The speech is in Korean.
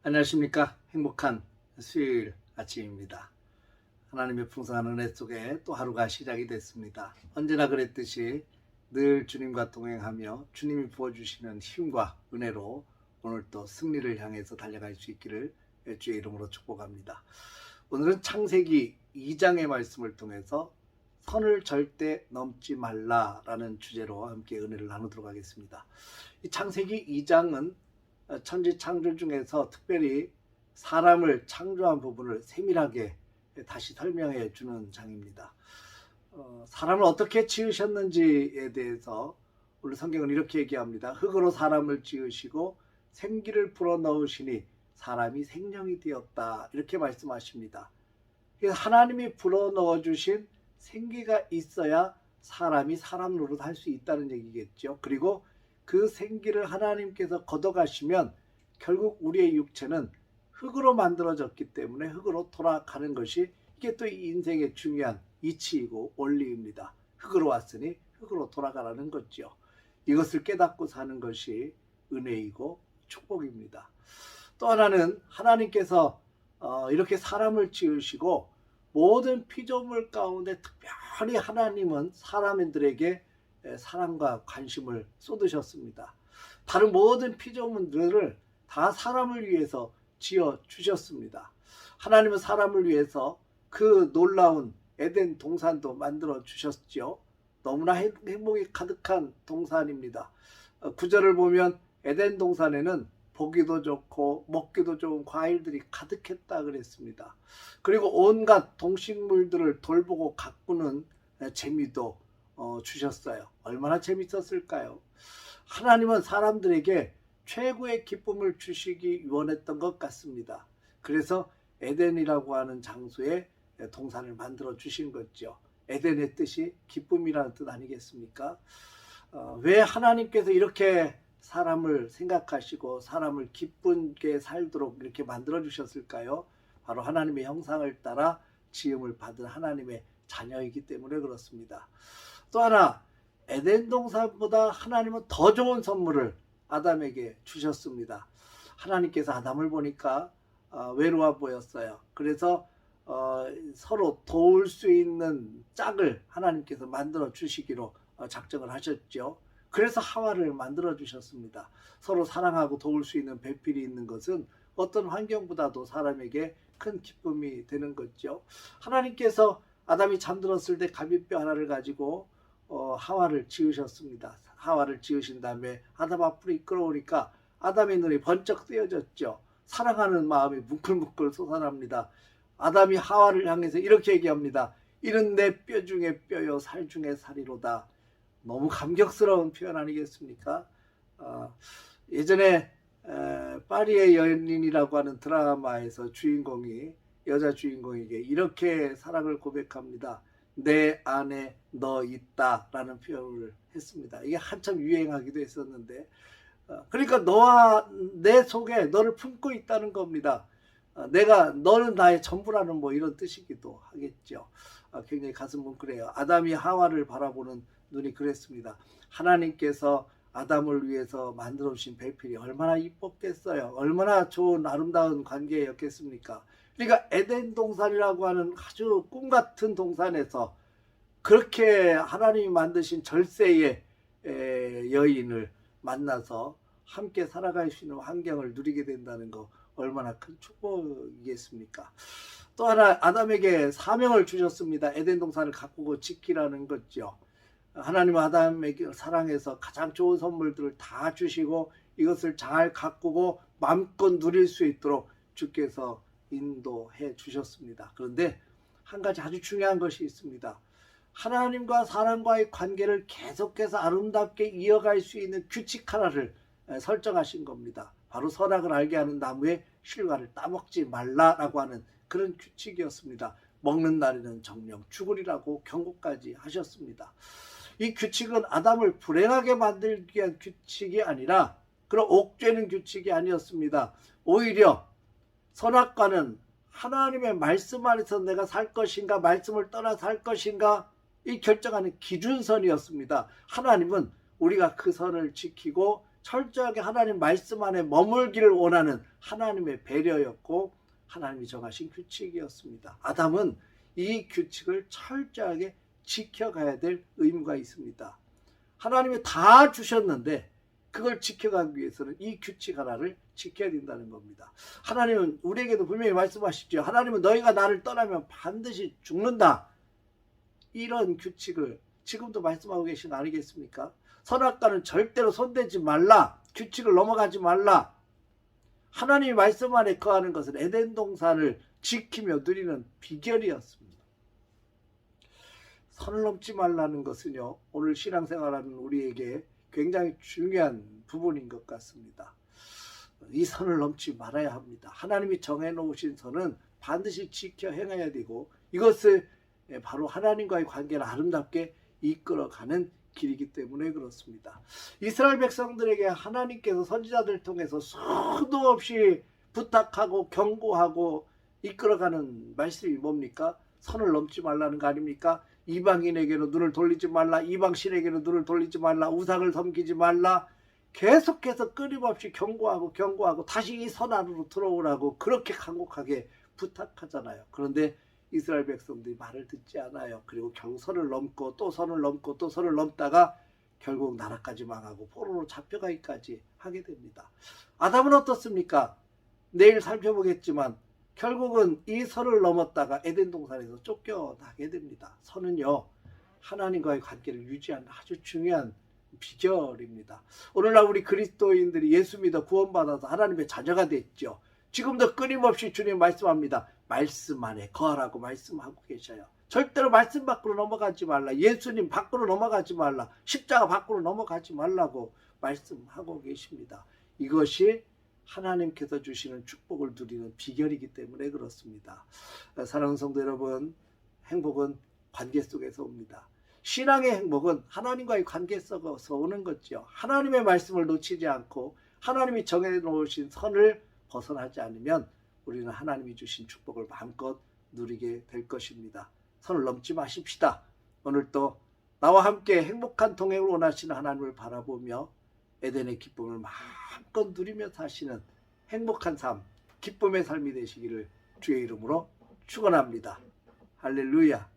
안녕하십니까. 행복한 수요일 아침입니다. 하나님의 풍성한 은혜 속에 또 하루가 시작이 됐습니다. 언제나 그랬듯이 늘 주님과 동행하며 주님이 부어주시는 힘과 은혜로 오늘 또 승리를 향해서 달려갈 수 있기를 주의 이름으로 축복합니다. 오늘은 창세기 2장의 말씀을 통해서 선을 절대 넘지 말라라는 주제로 함께 은혜를 나누도록 하겠습니다. 이 창세기 2장은 천지 창조 중에서 특별히 사람을 창조한 부분을 세밀하게 다시 설명해 주는 장입니다. 사람을 어떻게 지으셨는지에 대해서 오늘 성경은 이렇게 얘기합니다. 흙으로 사람을 지으시고 생기를 불어넣으시니 사람이 생명이 되었다, 이렇게 말씀하십니다. 하나님이 불어넣어 주신 생기가 있어야 사람이 사람 노릇할 수 있다는 얘기겠죠. 그리고 그 생기를 하나님께서 걷어가시면 결국 우리의 육체는 흙으로 만들어졌기 때문에 흙으로 돌아가는 것이, 이게 또 인생의 중요한 이치이고 원리입니다. 흙으로 왔으니 흙으로 돌아가라는 거죠. 이것을 깨닫고 사는 것이 은혜이고 축복입니다. 또 하나는 하나님께서 이렇게 사람을 지으시고 모든 피조물 가운데 특별히 하나님은 사람들에게 사랑과 관심을 쏟으셨습니다. 다른 모든 피조물들을 다 사람을 위해서 지어 주셨습니다. 하나님은 사람을 위해서 그 놀라운 에덴 동산도 만들어 주셨죠. 너무나 행복이 가득한 동산입니다. 구절을 보면 에덴 동산에는 보기도 좋고 먹기도 좋은 과일들이 가득했다 그랬습니다. 그리고 온갖 동식물들을 돌보고 가꾸는 재미도 주셨어요. 얼마나 재밌었을까요? 하나님은 사람들에게 최고의 기쁨을 주시기 원했던 것 같습니다. 그래서 에덴이라고 하는 장소에 동산을 만들어 주신 거죠. 에덴의 뜻이 기쁨이라는 뜻 아니겠습니까? 왜 하나님께서 이렇게 사람을 생각하시고 사람을 기쁘게 살도록 이렇게 만들어 주셨을까요? 바로 하나님의 형상을 따라 지음을 받은 하나님의 자녀이기 때문에 그렇습니다. 또 하나, 에덴 동산보다 하나님은 더 좋은 선물을 아담에게 주셨습니다. 하나님께서 아담을 보니까 외로워 보였어요. 그래서 서로 도울 수 있는 짝을 하나님께서 만들어 주시기로 작정을 하셨죠. 그래서 하와를 만들어 주셨습니다. 서로 사랑하고 도울 수 있는 배필이 있는 것은 어떤 환경보다도 사람에게 큰 기쁨이 되는 거죠. 하나님께서 아담이 잠들었을 때 갈비뼈 하나를 가지고 하와를 지으셨습니다. 하와를 지으신 다음에 아담 앞으로 이끌어오니까 아담의 눈이 번쩍 뜨여졌죠. 사랑하는 마음이 뭉클뭉클 솟아납니다. 아담이 하와를 향해서 이렇게 얘기합니다. 이는 내 뼈 중에 뼈요 살 중에 살이로다. 너무 감격스러운 표현 아니겠습니까? 예전에 파리의 연인이라고 하는 드라마에서 여자 주인공에게 이렇게 사랑을 고백합니다. 내 안에 너 있다 라는 표현을 했습니다. 이게 한참 유행하기도 했었는데, 그러니까 너와 내 속에 너를 품고 있다는 겁니다. 너는 나의 전부라는 뭐 이런 뜻이기도 하겠죠. 굉장히 가슴 뭉클해요. 아담이 하와를 바라보는 눈이 그랬습니다. 하나님께서 아담을 위해서 만들어 주신 배필이 얼마나 이뻤겠어요. 얼마나 좋은 아름다운 관계였겠습니까? 그러니까 에덴 동산이라고 하는 아주 꿈같은 동산에서 그렇게 하나님이 만드신 절세의 여인을 만나서 함께 살아갈 수 있는 환경을 누리게 된다는 거 얼마나 큰 축복이겠습니까? 또 하나, 아담에게 사명을 주셨습니다. 에덴 동산을 가꾸고 지키라는 거죠. 하나님은 아담에게 사랑해서 가장 좋은 선물들을 다 주시고 이것을 잘 가꾸고 마음껏 누릴 수 있도록 주께서 인도해 주셨습니다. 그런데 한 가지 아주 중요한 것이 있습니다. 하나님과 사람과의 관계를 계속해서 아름답게 이어갈 수 있는 규칙 하나를 설정하신 겁니다. 바로 선악을 알게 하는 나무의 실과를 따먹지 말라라고 하는 그런 규칙이었습니다. 먹는 날에는 정령 죽으리라고 경고까지 하셨습니다. 이 규칙은 아담을 불행하게 만들기 위한 규칙이 아니라 그런 옥죄는 규칙이 아니었습니다. 오히려 선악과는 하나님의 말씀 안에서 내가 살 것인가 말씀을 떠나 살 것인가 이 결정하는 기준선이었습니다. 하나님은 우리가 그 선을 지키고 철저하게 하나님 말씀 안에 머물기를 원하는 하나님의 배려였고 하나님이 정하신 규칙이었습니다. 아담은 이 규칙을 철저하게 지켜가야 될 의무가 있습니다. 하나님이 다 주셨는데 그걸 지켜가기 위해서는 이 규칙 하나를 지켜야 된다는 겁니다. 하나님은 우리에게도 분명히 말씀하시죠. 하나님은 너희가 나를 떠나면 반드시 죽는다. 이런 규칙을 지금도 말씀하고 계신 아니겠습니까? 선악과는 절대로 손대지 말라. 규칙을 넘어가지 말라. 하나님이 말씀 안에 거하는 것은 에덴 동산을 지키며 누리는 비결이었습니다. 선을 넘지 말라는 것은요, 오늘 신앙생활하는 우리에게 굉장히 중요한 부분인 것 같습니다. 이 선을 넘지 말아야 합니다. 하나님이 정해놓으신 선은 반드시 지켜 행해야 되고 이것을 바로 하나님과의 관계를 아름답게 이끌어가는 길이기 때문에 그렇습니다. 이스라엘 백성들에게 하나님께서 선지자들 통해서 수도 없이 부탁하고 경고하고 이끌어가는 말씀이 뭡니까? 선을 넘지 말라는 거 아닙니까? 이방인에게로 눈을 돌리지 말라. 이방신에게로 눈을 돌리지 말라. 우상을 섬기지 말라. 계속해서 끊임없이 경고하고 다시 이 선 안으로 들어오라고 그렇게 간곡하게 부탁하잖아요. 그런데 이스라엘 백성들이 말을 듣지 않아요. 그리고 결국 선을 넘고 또 선을 넘고 또 선을 넘다가 결국 나라까지 망하고 포로로 잡혀가기까지 하게 됩니다. 아담은 어떻습니까? 내일 살펴보겠지만 결국은 이 선을 넘었다가 에덴 동산에서 쫓겨나게 됩니다. 선은요, 하나님과의 관계를 유지하는 아주 중요한 비결입니다. 오늘날 우리 그리스도인들이 예수 믿어 구원받아서 하나님의 자녀가 됐죠. 지금도 끊임없이 주님 말씀합니다. 말씀 안에 거하라고 말씀하고 계셔요. 절대로 말씀 밖으로 넘어가지 말라. 예수님 밖으로 넘어가지 말라. 십자가 밖으로 넘어가지 말라고 말씀하고 계십니다. 이것이 하나님께서 주시는 축복을 누리는 비결이기 때문에 그렇습니다. 사랑하는 성도 여러분, 행복은 관계 속에서 옵니다. 신앙의 행복은 하나님과의 관계 속에서 오는 거죠. 하나님의 말씀을 놓치지 않고 하나님이 정해놓으신 선을 벗어나지 않으면 우리는 하나님이 주신 축복을 마음껏 누리게 될 것입니다. 선을 넘지 마십시다. 오늘도 나와 함께 행복한 동행을 원하시는 하나님을 바라보며 에덴의 기쁨을 마음껏 누리며 사시는 행복한 삶, 기쁨의 삶이 되시기를 주의 이름으로 축원합니다. 할렐루야.